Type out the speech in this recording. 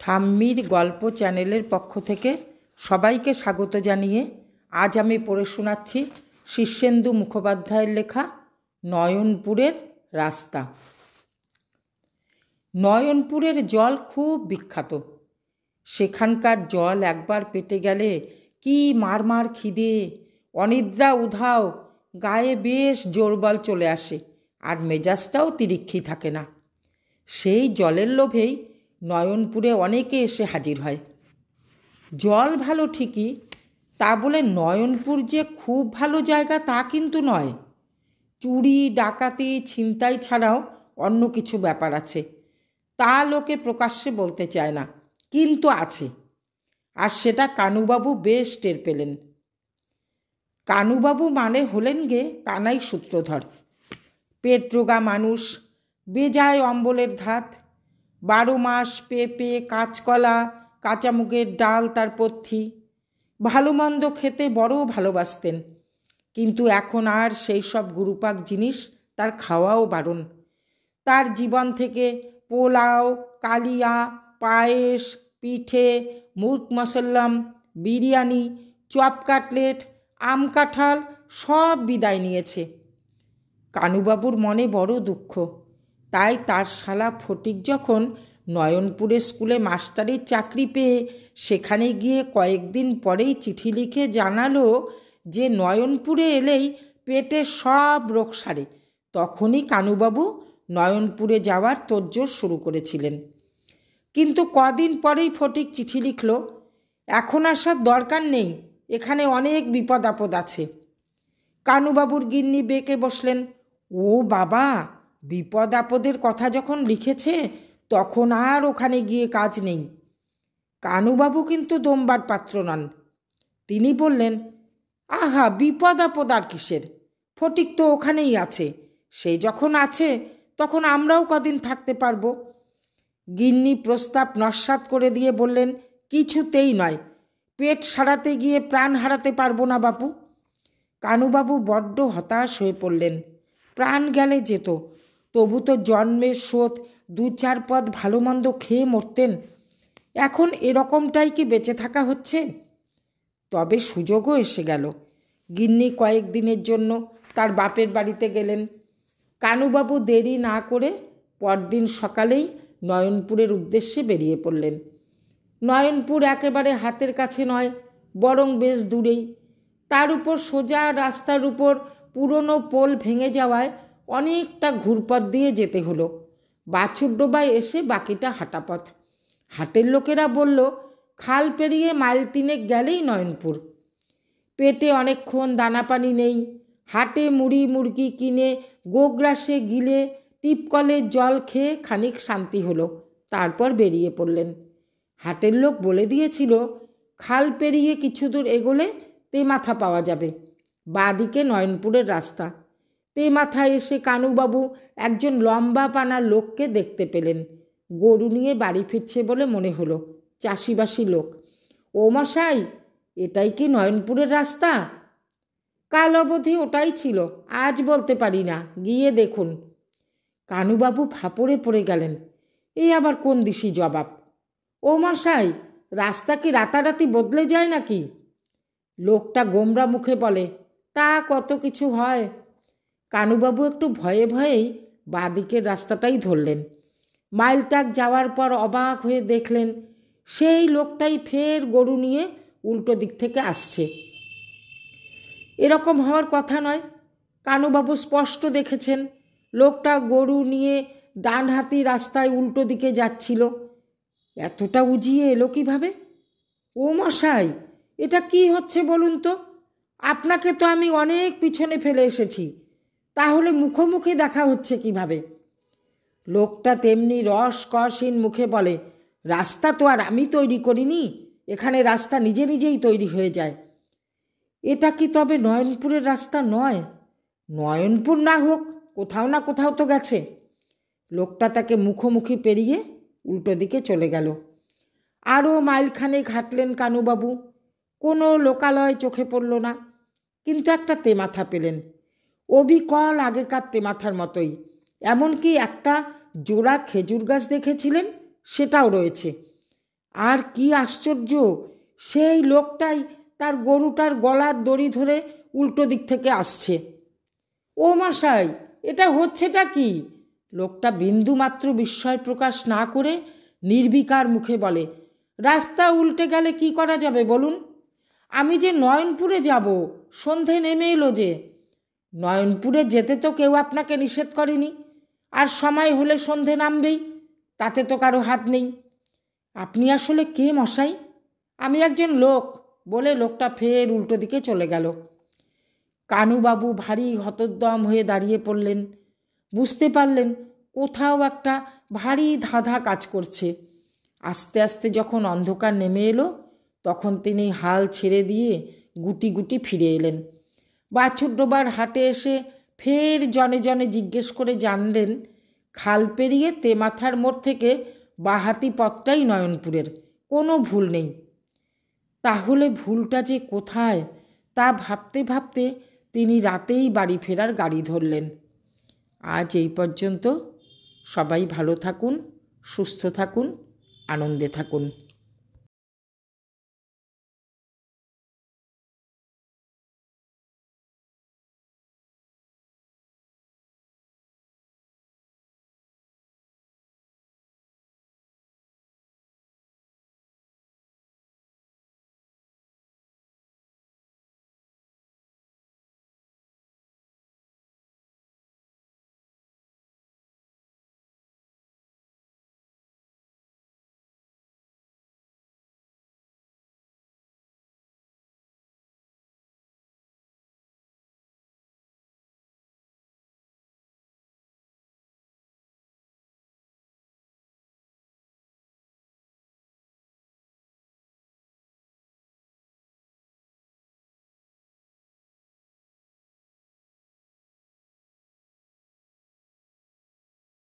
ঠাম্মির গল্প চ্যানেলের পক্ষ থেকে সবাইকে স্বাগত জানিয়ে আজ আমি পড়ে শোনাচ্ছি শীর্ষেন্দু মুখোপাধ্যায়ের লেখা নয়নপুরের রাস্তা। নয়নপুরের জল খুব বিখ্যাত। সেখানকার জল একবার পেটে গেলে কি মারমার খিদে, অনিদ্রা উধাও, গায়ে বেশ জোরবল চলে আসে, আর মেজাজটাও তিরিক্ষি থাকে না। সেই জলের লোভেই নয়নপুরে অনেকে এসে হাজির হয়। জল ভালো ঠিকই, তা বলে নয়নপুর যে খুব ভালো জায়গা তা কিন্তু নয়। চুরি, ডাকাতি, ছিনতাই ছাড়াও অন্য কিছু ব্যাপার আছে, তা লোকে প্রকাশ্যে বলতে চায় না, কিন্তু আছে। আর সেটা কানুবাবু বেশ টের পেলেন। কানুবাবু মানে হলেন গে কানাই সূত্রধর। পেট রোগা মানুষ, বেজায় অম্বলের ধাত, 12 মাস পেঁপে, কাঁচকলা, কাঁচামুগের ডাল তার পথ্যি। ভালো মন্দ খেতে বড় ভালোবাসতেন, কিন্তু এখন আর সেই সব গুরুপাক জিনিস তার খাওয়াও বারণ। তার জীবন থেকে পোলাও, কালিয়া, পায়েস, পিঠে, মুর্গ মশল্লাম, বিরিয়ানি, চপ কাটলেট, আম কাঁঠাল সব বিদায় নিয়েছে। কানুবাবুর মনে বড় দুঃখ। তাই তার শালা ফটিক যখন নয়নপুরে স্কুলে মাস্টারের চাকরি পেয়ে সেখানে গিয়ে কয়েকদিন পরেই চিঠি লিখে জানালো যে নয়নপুরে এলেই পেটের সব রোগ সারে, তখনই কানুবাবু নয়নপুরে যাওয়ার তোড়জোড় শুরু করেছিলেন। কিন্তু কদিন পরেই ফটিক চিঠি লিখল, এখন আসার দরকার নেই, এখানে অনেক বিপদ আপদ আছে। কানুবাবুর গিন্নি বেঁকে বসলেন। ও বাবা, বিপদ আপদের কথা যখন লিখেছে তখন আর ওখানে গিয়ে কাজ নেই। কানুবাবু কিন্তু দমবার পাত্র নন। তিনি বললেন, আহা, বিপদ আপদ আর কিসের, ফটিক তো ওখানেই আছে, সে যখন আছে তখন আমরাও কদিন থাকতে পারবো। গিন্নি প্রস্তাব নস্যাৎ করে দিয়ে বললেন, কিছুতেই নয়, পেট সারাতে গিয়ে প্রাণ হারাতে পারবো না বাপু। কানুবাবু বড্ড হতাশ হয়ে পড়লেন। প্রাণ গেলে যেত, তবু তো জন্মের শোধ 2-4 পদ ভালো মন্দ খেয়ে মরতেন। এখন এরকমটাই কি বেঁচে থাকা হচ্ছে? তবে সুযোগও এসে গেল। গিন্নি কয়েকদিনের জন্য তার বাপের বাড়িতে গেলেন। কানুবাবু দেরি না করে পরদিন সকালেই নয়নপুরের উদ্দেশ্যে বেরিয়ে পড়লেন। নয়নপুর একেবারে হাতের কাছে নয়, বরং বেশ দূরেই। তার উপর সোজা রাস্তার উপর পুরনো পোল ভেঙে যাওয়ায় অনেকটা ঘুরপথ দিয়ে যেতে হলো। বাছুরডোবায় এসে বাকিটা হাঁটাপথ। হাটের লোকেরা বলল, খাল পেরিয়ে মাইল 3 গেলেই নয়নপুর। পেটে অনেকক্ষণ দানা পানি নেই। হাটে মুড়ি মুরগি কিনে গোগ্রাসে গিলে টিপকলের জল খেয়ে খানিক শান্তি হলো। তারপর বেরিয়ে পড়লেন। হাটের লোক বলে দিয়েছিল, খাল পেরিয়ে কিছু দূর এগোলে তেমাথা পাওয়া যাবে, বাঁদিকে নয়নপুরের রাস্তা। তেমাথায় এসে কানুবাবু একজন লম্বা পানা লোককে দেখতে পেলেন। গরু নিয়ে বাড়ি ফিরছে বলে মনে হলো, চাষিবাসী লোক। ও মশাই, এটাই কি নয়নপুরের রাস্তা? কাল অবধি ওটাই ছিল, আজ বলতে পারি না, গিয়ে দেখুন। কানুবাবু ফাপড়ে পড়ে গেলেন, এই আবার কোন দিশি জবাব? ও মশাই, রাস্তা কি রাতারাতি বদলে যায় নাকি? লোকটা গোমরা মুখে বলে, তা কত কিছু হয়। কানুবাবু একটু ভয়ে ভয়েই বাঁদিকের রাস্তাটাই ধরলেন। মাইলটাক যাওয়ার পর অবাক হয়ে দেখলেন, সেই লোকটাই ফের গরু নিয়ে উল্টো দিক থেকে আসছে। এরকম হওয়ার কথা নয়। কানুবাবু স্পষ্ট দেখেছেন, লোকটা গরু নিয়ে ডানহাতি রাস্তায় উল্টো দিকে যাচ্ছিল। এতটা উজিয়ে এলো কীভাবে? ও মশাই, এটা কি হচ্ছে বলুন তো? আপনাকে তো আমি অনেক পিছনে ফেলে এসেছি, তাহলে মুখোমুখি দেখা হচ্ছে কিভাবে? লোকটা তেমনি রসকসহীন মুখে বলে, রাস্তা তো আর আমি তৈরি করিনি, এখানে রাস্তা নিজে নিজেই তৈরি হয়ে যায়। এটা কি তবে নয়নপুরের রাস্তা নয়? নয়নপুর না হোক, কোথাও না কোথাও তো গেছে। লোকটা তাকে মুখোমুখি পেরিয়ে উল্টো দিকে চলে গেল। আরও মাইলখানেক হাঁটলেন কানুবাবু। কোনো লোকালয় চোখে পড়ল না, কিন্তু একটা তেমাথা পেলেন। অবিকল আগেকার তেমাথার মতোই, এমনকি একটা জোড়া খেজুর গাছ দেখেছিলেন, সেটাও রয়েছে। আর কি আশ্চর্য, সেই লোকটাই তার গরুটার গলার দড়ি ধরে উল্টো দিক থেকে আসছে। ও মশাই, এটা হচ্ছেটা কি? লোকটা বিন্দুমাত্র বিস্ময় প্রকাশ না করে নির্বিকার মুখে বলে, রাস্তা উল্টে গেলে কি করা যাবে বলুন? আমি যে নয়নপুরে যাব, সন্ধে নেমে এলো যে। নয়নপুরে যেতে তো কেউ আপনাকে নিষেধ করেনি, আর সময় হলে সন্ধে নামবেই, তাতে তো কারো হাত নেই। আপনি আসলে কে মশাই? আমি একজন লোক, বলে লোকটা ফের উল্টো দিকে চলে গেল। কানুবাবু ভারী হতোদ্যম হয়ে দাঁড়িয়ে পড়লেন। বুঝতে পারলেন কোথাও একটা ভারী ধাঁধা কাজ করছে। আস্তে আস্তে যখন অন্ধকার নেমে এলো, তখন তিনি হাল ছেড়ে দিয়ে গুটি গুটি ফিরে এলেন। বাছুরডোবার হাটে এসে ফের জনে জনে জিজ্ঞেস করে জানলেন, খাল পেরিয়ে তেমাথার মোড় থেকে বাহাতি পথটাই নয়নপুরের, কোনো ভুল নেই। তাহলে ভুলটা যে কোথায় তা ভাবতে ভাবতে তিনি রাতেই বাড়ি ফেরার গাড়ি ধরলেন। আজ এই পর্যন্ত। সবাই ভালো থাকুন, সুস্থ থাকুন, আনন্দে থাকুন।